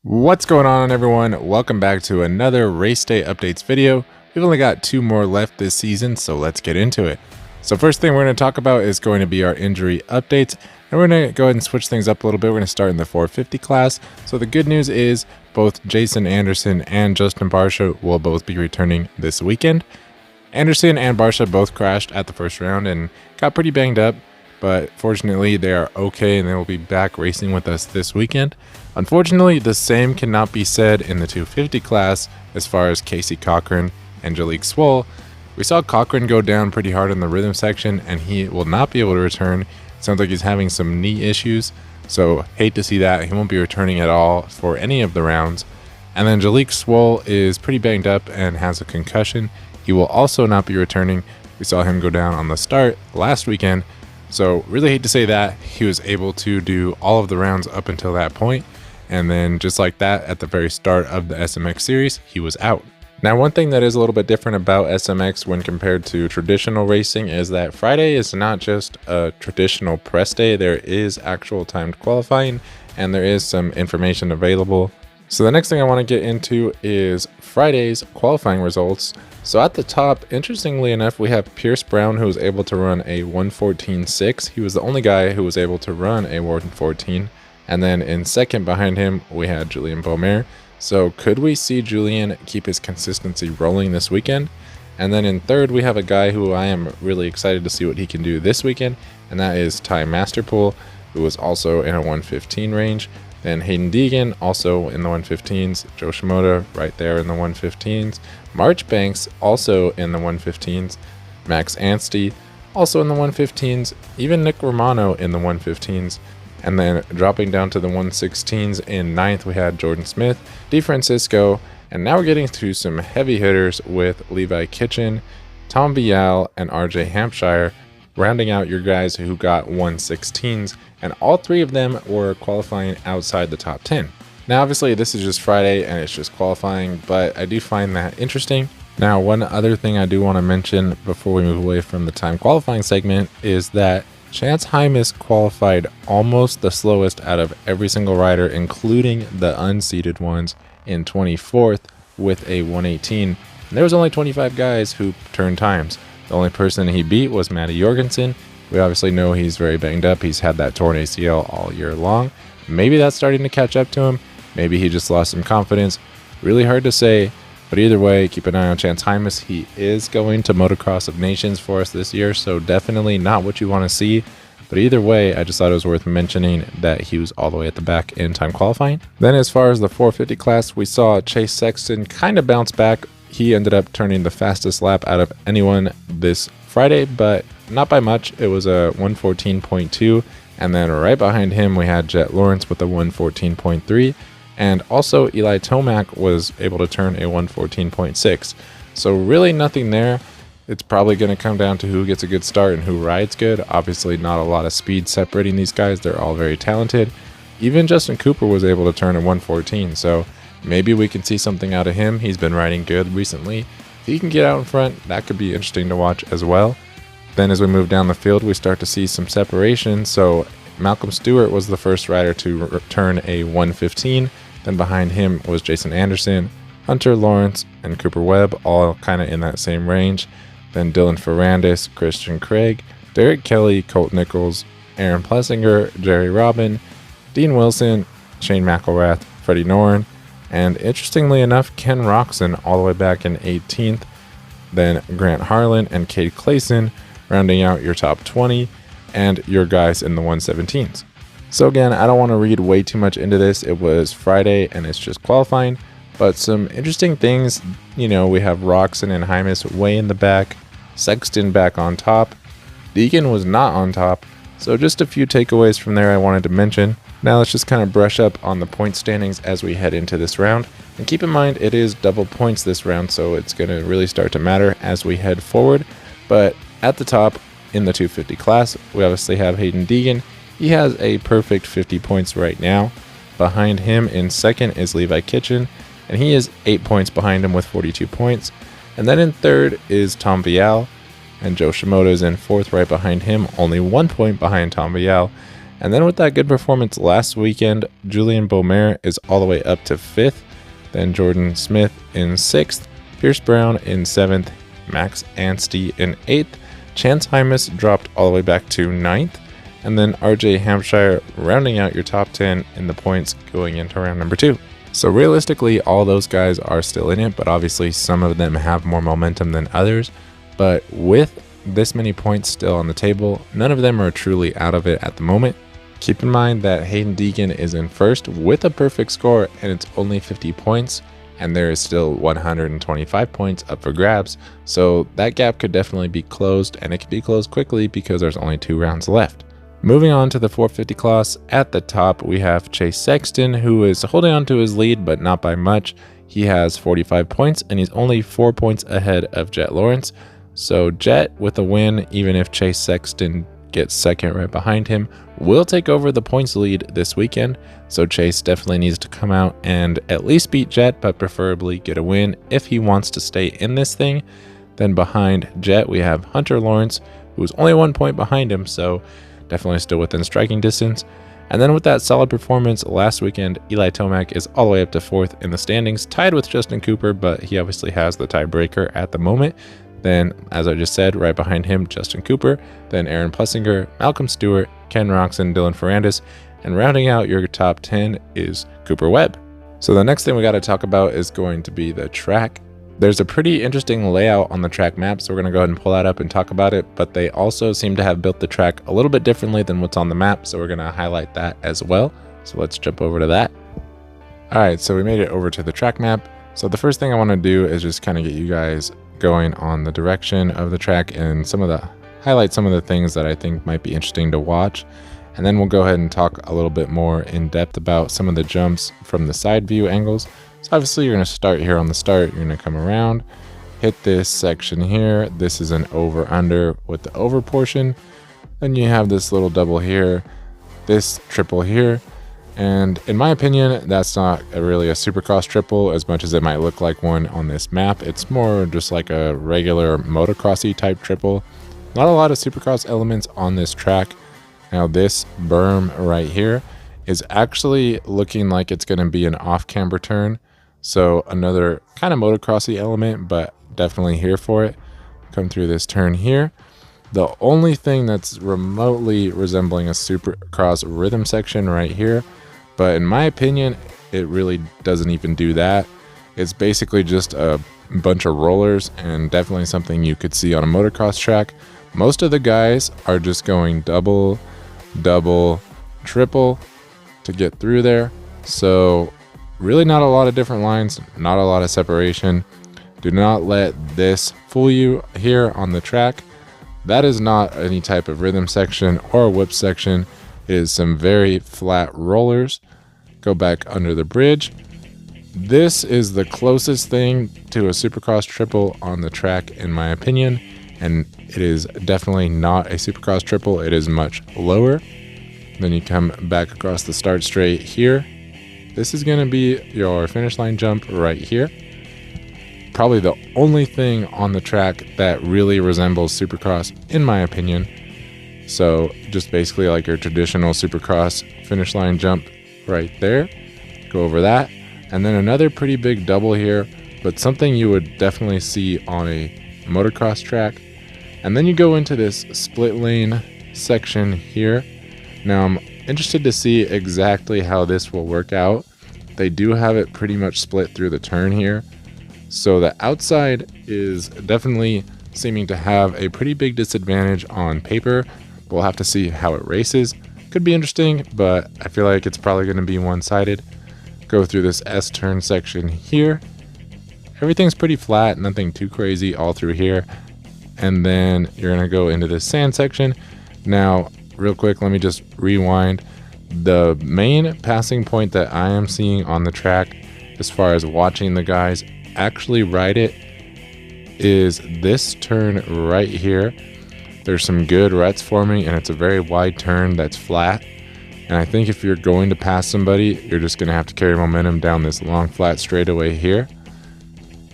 What's going on, everyone? Welcome back to another race day updates video. We've only got 2 more left this season, so let's get into it. So first thing we're going to talk about is going to be our injury updates, and we're going to go ahead and switch things up a little bit. We're going to start in the 450 class. So the good news is both Jason Anderson and Justin Barcia will both be returning this weekend. Anderson and Barcia both crashed at the first round and got pretty banged up, but fortunately they are okay and they will be back racing with us this weekend. Unfortunately, the same cannot be said in the 250 class as far as Casey Cochran and Jalek Swoll. We saw Cochran go down pretty hard in the rhythm section and he will not be able to return. Sounds like he's having some knee issues, so hate to see that. He won't be returning at all for any of the rounds. And then Jalek Swoll is pretty banged up and has a concussion. He will also not be returning. We saw him go down on the start last weekend, so really hate to say that. He was able to do all of the rounds up until that point, and then just like that, at the very start of the SMX series, he was out. Now, one thing that is a little bit different about SMX when compared to traditional racing is that Friday is not just a traditional press day. There is actual timed qualifying and there is some information available. So the next thing I want to get into is Friday's qualifying results. So at the top, interestingly enough, we have Pierce Brown, who was able to run a 1:14.6. He was the only guy who was able to run a 1:14. And then in second behind him, we had Julian Beaumer. So could we see Julian keep his consistency rolling this weekend? And then in third, we have a guy who I am really excited to see what he can do this weekend, and that is Ty Masterpool, who was also in a 1:15 range. Then Hayden Deegan, also in the 1:15s. Joe Shimoda, right there in the 1:15s. March Banks, also in the 1:15s. Max Anstey, also in the 1:15s. Even Nick Romano in the 1:15s. And then dropping down to the 1:16s in ninth, we had Jordan Smith, DeFrancisco, and now we're getting to some heavy hitters with Levi Kitchen, Tom Vial, and RJ Hampshire, rounding out your guys who got 1:16s, and all three of them were qualifying outside the top 10. Now, obviously, this is just Friday and it's just qualifying, but I do find that interesting. Now, one other thing I do want to mention before we move away from the time qualifying segment is that Chance Hymas qualified almost the slowest out of every single rider, including the unseeded ones, in 24th with a 1:18. And there was only 25 guys who turned times. The only person he beat was Matty Jorgensen. We obviously know he's very banged up. He's had that torn ACL all year long. Maybe that's starting to catch up to him. Maybe he just lost some confidence. Really hard to say. But either way, keep an eye on Chance Hymas. He is going to Motocross of Nations for us this year, so definitely not what you want to see. But either way, I just thought it was worth mentioning that he was all the way at the back in time qualifying. Then as far as the 450 class, we saw Chase Sexton kind of bounce back. He ended up turning the fastest lap out of anyone this Friday, but not by much. It was a 1:14.2. And then right behind him, we had Jet Lawrence with a 1:14.3. And also Eli Tomac was able to turn a 1:14.6. So really nothing there. It's probably going to come down to who gets a good start and who rides good. Obviously not a lot of speed separating these guys. They're all very talented. Even Justin Cooper was able to turn a 1:14. So maybe we can see something out of him. He's been riding good recently. If he can get out in front, that could be interesting to watch as well. Then as we move down the field, we start to see some separation. So Malcolm Stewart was the first rider to return a 1:15. Then behind him was Jason Anderson, Hunter Lawrence, and Cooper Webb, all kind of in that same range. Then Dylan Ferrandis, Christian Craig, Derek Kelly, Colt Nichols, Aaron Plessinger, Jerry Robin, Dean Wilson, Shane McElrath, Freddie Noren, and interestingly enough, Ken Roxon all the way back in 18th. Then Grant Harlan and Cade Clayson rounding out your top 20 and your guys in the 1:17s. So again, I don't want to read way too much into this. It was Friday and it's just qualifying, but some interesting things. You know, we have Roxon and Hymas way in the back, Sexton back on top, Deegan was not on top. So just a few takeaways from there I wanted to mention. Now let's just kind of brush up on the point standings as we head into this round. And keep in mind, it is double points this round, so it's going to really start to matter as we head forward. But at the top in the 250 class, we obviously have Hayden Deegan. He has a perfect 50 points right now. Behind him in second is Levi Kitchen, and he is 8 points behind him with 42 points. And then in third is Tom Vial, and Joe Shimoda is in fourth right behind him, only 1 point behind Tom Vial. And then with that good performance last weekend, Julian Beaumer is all the way up to 5th, then Jordan Smith in 6th, Pierce Brown in 7th, Max Anstey in 8th, Chance Hymas dropped all the way back to 9th, and then RJ Hampshire rounding out your top 10 in the points going into round number 2. So realistically, all those guys are still in it, but obviously some of them have more momentum than others. But with this many points still on the table, none of them are truly out of it at the moment. Keep in mind that Hayden Deegan is in 1st with a perfect score, and it's only 50 points, and there is still 125 points up for grabs. So that gap could definitely be closed, and it could be closed quickly because there's only 2 rounds left. Moving on to the 450 class, at the top we have Chase Sexton, who is holding on to his lead, but not by much. He has 45 points, and he's only 4 points ahead of Jet Lawrence. So Jet, with a win, even if Chase Sexton gets 2nd right behind him, will take over the points lead this weekend. So Chase definitely needs to come out and at least beat Jet, but preferably get a win if he wants to stay in this thing. Then behind Jet, we have Hunter Lawrence, who's only 1 point behind him, so definitely still within striking distance. And then with that solid performance last weekend, Eli Tomac is all the way up to 4th in the standings, tied with Justin Cooper, but he obviously has the tiebreaker at the moment. Then, as I just said, right behind him, Justin Cooper, then Aaron Plessinger, Malcolm Stewart, Ken Roxon, Dylan Ferrandis, and rounding out your top 10 is Cooper Webb. So the next thing we got to talk about is going to be the track. There's a pretty interesting layout on the track map, so we're going to go ahead and pull that up and talk about it, but they also seem to have built the track a little bit differently than what's on the map, so we're going to highlight that as well. So let's jump over to that. Alright, so we made it over to the track map. So the first thing I want to do is just kind of get you guys going on the direction of the track and highlight some of the things that I think might be interesting to watch. And then we'll go ahead and talk a little bit more in depth about some of the jumps from the side view angles. So obviously you're going to start here on the start, you're going to come around, hit this section here. This is an over-under with the over portion. Then you have this little double here, this triple here. And in my opinion, that's not really a supercross triple as much as it might look like one on this map. It's more just like a regular motocrossy type triple. Not a lot of supercross elements on this track. Now this berm right here is actually looking like it's going to be an off-camber turn. So another kind of motocrossy element, but definitely here for it. Come through this turn here. The only thing that's remotely resembling a supercross rhythm section right here, but in my opinion, it really doesn't even do that. It's basically just a bunch of rollers and definitely something you could see on a motocross track. Most of the guys are just going double, double, triple to get through there. So really not a lot of different lines, not a lot of separation. Do not let this fool you here on the track. That is not any type of rhythm section or whip section. It is some very flat rollers. Go back under the bridge. This is the closest thing to a supercross triple on the track in my opinion, and it is definitely not a supercross triple. It is much lower. Then you come back across the start straight here. This is going to be your finish line jump right here. Probably the only thing on the track that really resembles supercross in my opinion. So just basically like your traditional supercross finish line jump right there. Go over that. And then another pretty big double here, but something you would definitely see on a motocross track. And then you go into this split lane section here. Now I'm interested to see exactly how this will work out. They do have it pretty much split through the turn here. So the outside is definitely seeming to have a pretty big disadvantage on paper. We'll have to see how it races. Could be interesting, but I feel like it's probably going to be one-sided. Go through this S turn section here. Everything's pretty flat, nothing too crazy all through here. And then you're going to go into this sand section. Now, real quick, let me just rewind. The main passing point that I am seeing on the track, as far as watching the guys actually ride it, is this turn right here. There's some good ruts forming, and it's a very wide turn that's flat. And I think if you're going to pass somebody, you're just going to have to carry momentum down this long flat straightaway here.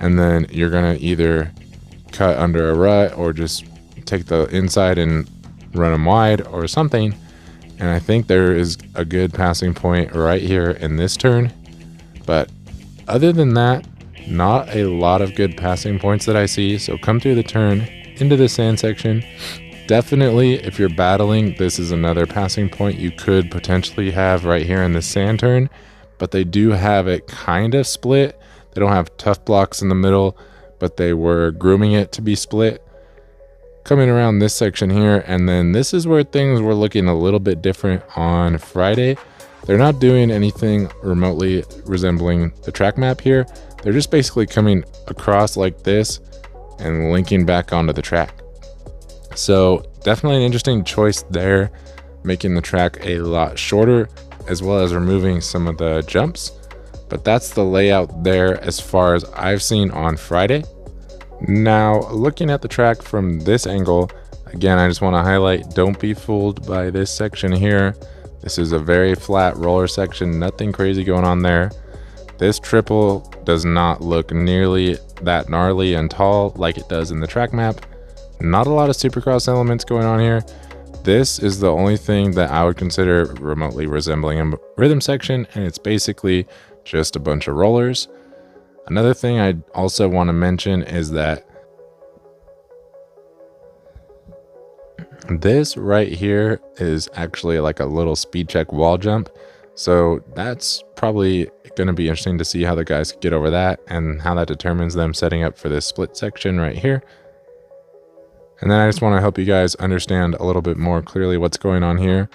And then you're going to either cut under a rut or just take the inside and run them wide or something. And I think there is a good passing point right here in this turn. But other than that, not a lot of good passing points that I see. So come through the turn into the sand section. Definitely, if you're battling, this is another passing point you could potentially have right here in the sand turn. But they do have it kind of split. They don't have tough blocks in the middle, but they were grooming it to be split. Coming around this section here, and then this is where things were looking a little bit different on Friday. They're not doing anything remotely resembling the track map here. They're just basically coming across like this and linking back onto the track. So definitely an interesting choice there, making the track a lot shorter as well as removing some of the jumps. But that's the layout there as far as I've seen on Friday. Now, looking at the track from this angle, again, I just want to highlight, don't be fooled by this section here. This is a very flat roller section, nothing crazy going on there. This triple does not look nearly that gnarly and tall like it does in the track map. Not a lot of supercross elements going on here. This is the only thing that I would consider remotely resembling a rhythm section, and it's basically just a bunch of rollers. Another thing I also want to mention is that this right here is actually like a little speed check wall jump. So that's probably going to be interesting to see how the guys get over that and how that determines them setting up for this split section right here. And then I just want to help you guys understand a little bit more clearly what's going on here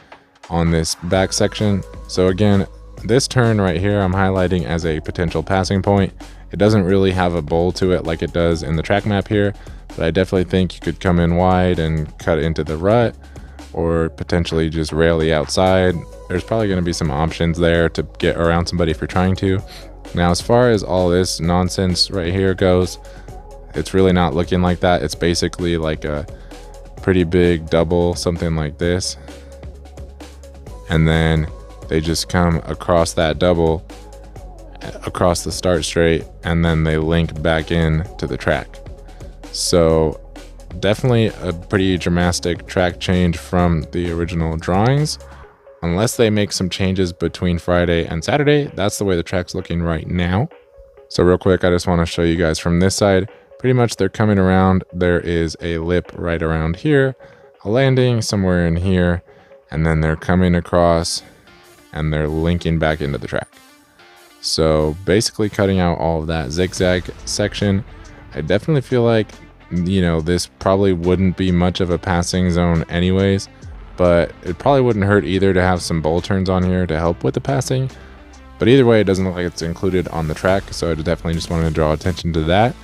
on this back section. So again, this turn right here, I'm highlighting as a potential passing point. It doesn't really have a bowl to it like it does in the track map here, but I definitely think you could come in wide and cut into the rut, or potentially just rail the outside. There's probably going to be some options there to get around somebody if you're trying to. Now, as far as all this nonsense right here goes, it's really not looking like that. It's basically like a pretty big double, something like this. And then they just come across that double, across the start straight, and then they link back in to the track. So definitely a pretty dramatic track change from the original drawings. Unless they make some changes between Friday and Saturday, that's the way the track's looking right now. So real quick, I just want to show you guys from this side. Pretty much they're coming around. There is a lip right around here, a landing somewhere in here, and then they're coming across and they're linking back into the track. So basically cutting out all of that zigzag section. I definitely feel like, you know, this probably wouldn't be much of a passing zone anyways, but it probably wouldn't hurt either to have some bowl turns on here to help with the passing. But either way, it doesn't look like it's included on the track, so I definitely just wanted to draw attention to that.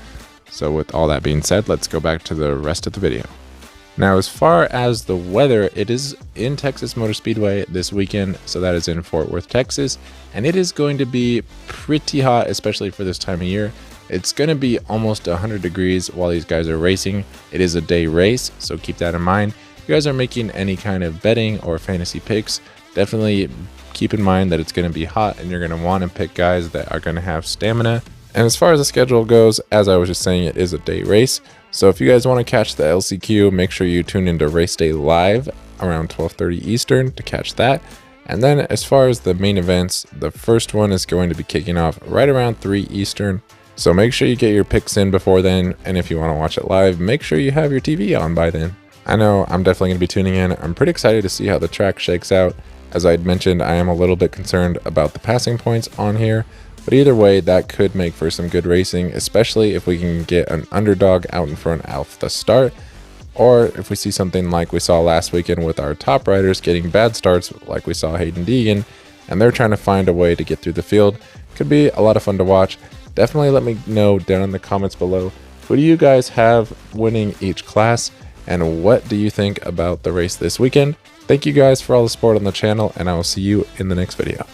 So with all that being said, let's go back to the rest of the video. Now, as far as the weather, it is in Texas Motor Speedway this weekend, so that is in Fort Worth, Texas, and it is going to be pretty hot, especially for this time of year. It's going to be almost 100 degrees while these guys are racing. It is a day race, so keep that in mind. If you guys are making any kind of betting or fantasy picks, definitely keep in mind that it's going to be hot and you're going to want to pick guys that are going to have stamina. And as far as the schedule goes, as I was just saying, it is a day race. So if you guys want to catch the LCQ, make sure you tune into Race Day Live around 12:30 Eastern to catch that. And then as far as the main events, the first one is going to be kicking off right around 3 Eastern. So make sure you get your picks in before then. And if you want to watch it live, make sure you have your TV on by then. I know I'm definitely going to be tuning in. I'm pretty excited to see how the track shakes out. As I'd mentioned, I am a little bit concerned about the passing points on here. But either way, that could make for some good racing, especially if we can get an underdog out in front off the start, or if we see something like we saw last weekend with our top riders getting bad starts, like we saw Hayden Deegan, and they're trying to find a way to get through the field. Could be a lot of fun to watch. Definitely let me know down in the comments below, who do you guys have winning each class, and what do you think about the race this weekend? Thank you guys for all the support on the channel, and I will see you in the next video.